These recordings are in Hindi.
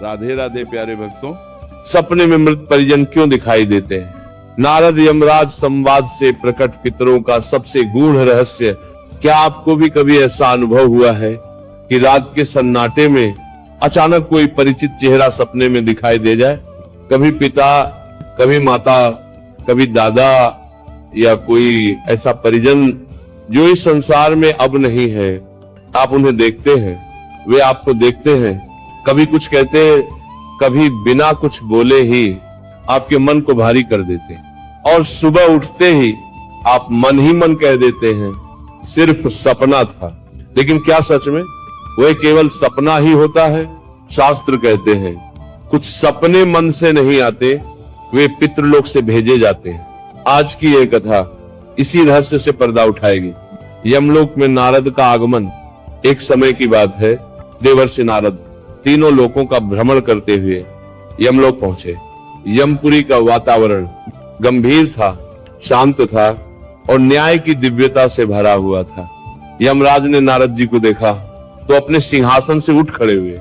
राधे राधे प्यारे भक्तों। सपने में मृत परिजन क्यों दिखाई देते हैं? नारद यमराज संवाद से प्रकट पितरों का सबसे गूढ़ रहस्य। क्या आपको भी कभी ऐसा अनुभव हुआ है कि रात के सन्नाटे में अचानक कोई परिचित चेहरा सपने में दिखाई दे जाए? कभी पिता, कभी माता, कभी दादा या कोई ऐसा परिजन जो इस संसार में अब नहीं है। आप उन्हें देखते हैं, वे आपको देखते हैं, कभी कुछ कहते हैं, कभी बिना कुछ बोले ही आपके मन को भारी कर देते हैं और सुबह उठते ही आप मन ही मन कह देते हैं सिर्फ सपना था। लेकिन क्या सच में वह केवल सपना ही होता है? शास्त्र कहते हैं कुछ सपने मन से नहीं आते, वे पितृलोक से भेजे जाते हैं। आज की यह कथा इसी रहस्य से पर्दा उठाएगी। यमलोक में नारद का आगमन। एक समय की बात है, देवर्षि नारद तीनों लोकों का भ्रमण करते हुए यमलोक पहुंचे। यमपुरी का वातावरण गंभीर था, शांत था और न्याय की दिव्यता से भरा हुआ था। यमराज ने नारद जी को देखा तो अपने सिंहासन से उठ खड़े हुए।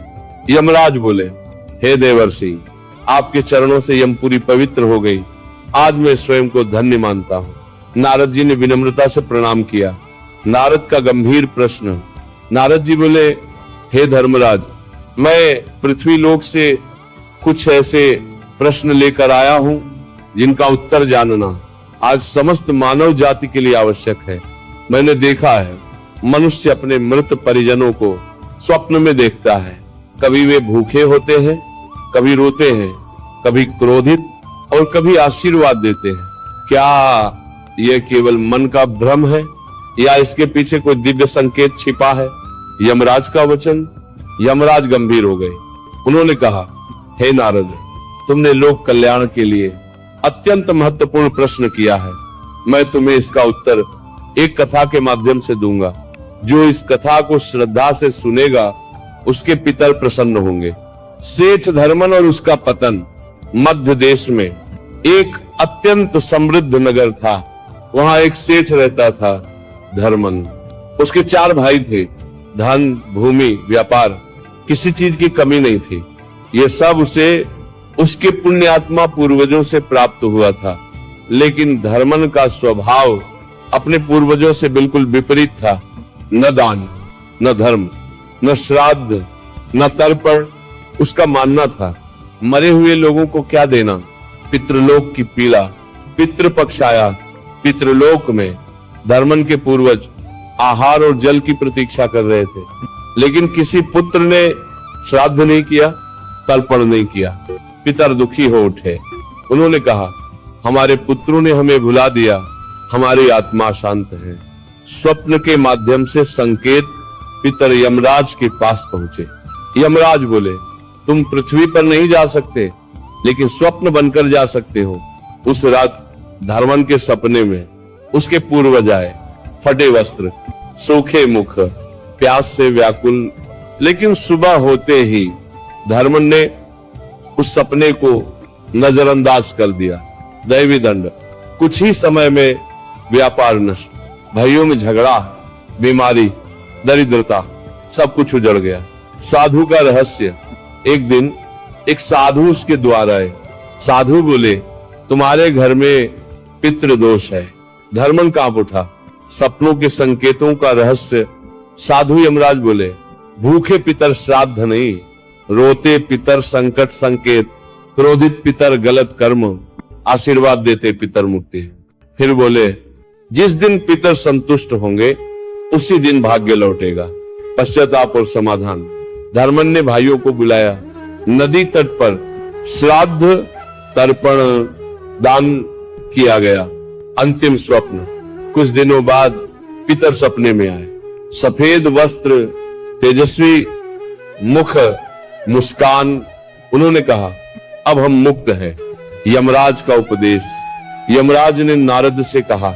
यमराज बोले, हे देवर्षि, आपके चरणों से यमपुरी पवित्र हो गई। आज मैं स्वयं को धन्य मानता हूँ। नारद जी ने विनम्रता से प्रणाम किया। नारद का गंभीर प्रश्न। नारद जी बोले, हे धर्मराज, मैं पृथ्वी लोक से कुछ ऐसे प्रश्न लेकर आया हूं जिनका उत्तर जानना आज समस्त मानव जाति के लिए आवश्यक है। मैंने देखा है मनुष्य अपने मृत परिजनों को स्वप्न में देखता है। कभी वे भूखे होते हैं, कभी रोते हैं, कभी क्रोधित और कभी आशीर्वाद देते हैं। क्या यह केवल मन का भ्रम है या इसके पीछे कोई दिव्य संकेत छिपा है? यमराज का वचन। यमराज गंभीर हो गए। उन्होंने कहा, हे नारद, तुमने लोक कल्याण के लिए अत्यंत महत्वपूर्ण प्रश्न किया है। मैं तुम्हें इसका उत्तर एक कथा के माध्यम से दूंगा। जो इस कथा को श्रद्धा से सुनेगा उसके पितर प्रसन्न होंगे। सेठ धर्मन और उसका पतन। मध्य देश में एक अत्यंत समृद्ध नगर था। वहां एक सेठ रहता था, धर्मन। उसके 4 भाई थे। धन, भूमि, व्यापार, किसी चीज की कमी नहीं थी। ये सब उसे उसके पुण्यात्मा पूर्वजों से प्राप्त हुआ था। लेकिन धर्मन का स्वभाव अपने पूर्वजों से बिल्कुल विपरीत था। न दान, न धर्म, न श्राद्ध, न तर्पण। उसका मानना था मरे हुए लोगों को क्या देना। पितृलोक की पीड़ा। पितृपक्ष आया। पितृलोक में धर्मन के पूर्वज आहार और जल की प्रतीक्षा कर रहे थे, लेकिन किसी पुत्र ने श्राद्ध नहीं किया, तर्पण नहीं किया। पितर दुखी हो उठे। उन्होंने कहा, हमारे पुत्रों ने हमें भुला दिया, हमारी आत्मा शांत है। स्वप्न के माध्यम से संकेत पितर यमराज के पास पहुंचे। यमराज बोले, तुम पृथ्वी पर नहीं जा सकते, लेकिन स्वप्न बनकर जा सकते हो। उस रात धर्मन के सपने में उसके पूर्वज आए, फटे वस्त्र, सूखे मुख, प्यास से व्याकुल। लेकिन सुबह होते ही धर्मन ने उस सपने को नजरअंदाज कर दिया। दैवी दंड। कुछ ही समय में व्यापार नष्ट, भाइयों में झगड़ा, बीमारी, दरिद्रता, सब कुछ उजड़ गया। साधु का रहस्य। एक दिन एक साधु उसके द्वार आए। साधु बोले, तुम्हारे घर में पितृदोष है। धर्मन कांप उठा। सपनों के संकेतों का रहस्य। साधु यमराज बोले, भूखे पितर श्राद्ध नहीं, रोते पितर संकट संकेत, क्रोधित पितर गलत कर्म, आशीर्वाद देते पितर मुक्ति। फिर बोले, जिस दिन पितर संतुष्ट होंगे उसी दिन भाग्य लौटेगा। पश्चाताप और समाधान। धर्मन ने भाइयों को बुलाया। नदी तट पर श्राद्ध, तर्पण, दान किया गया। अंतिम स्वप्न। कुछ दिनों बाद पितर सपने में आए। सफेद वस्त्र, तेजस्वी मुख, मुस्कान। उन्होंने कहा, अब हम मुक्त हैं। यमराज का उपदेश। यमराज ने नारद से कहा,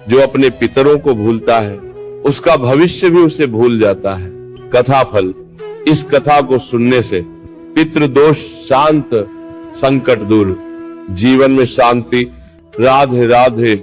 जो अपने पितरों को भूलता है उसका भविष्य भी उसे भूल जाता है। कथा फल। इस कथा को सुनने से पितृदोष शांत, संकट दूर, जीवन में शांति। राधे राधे।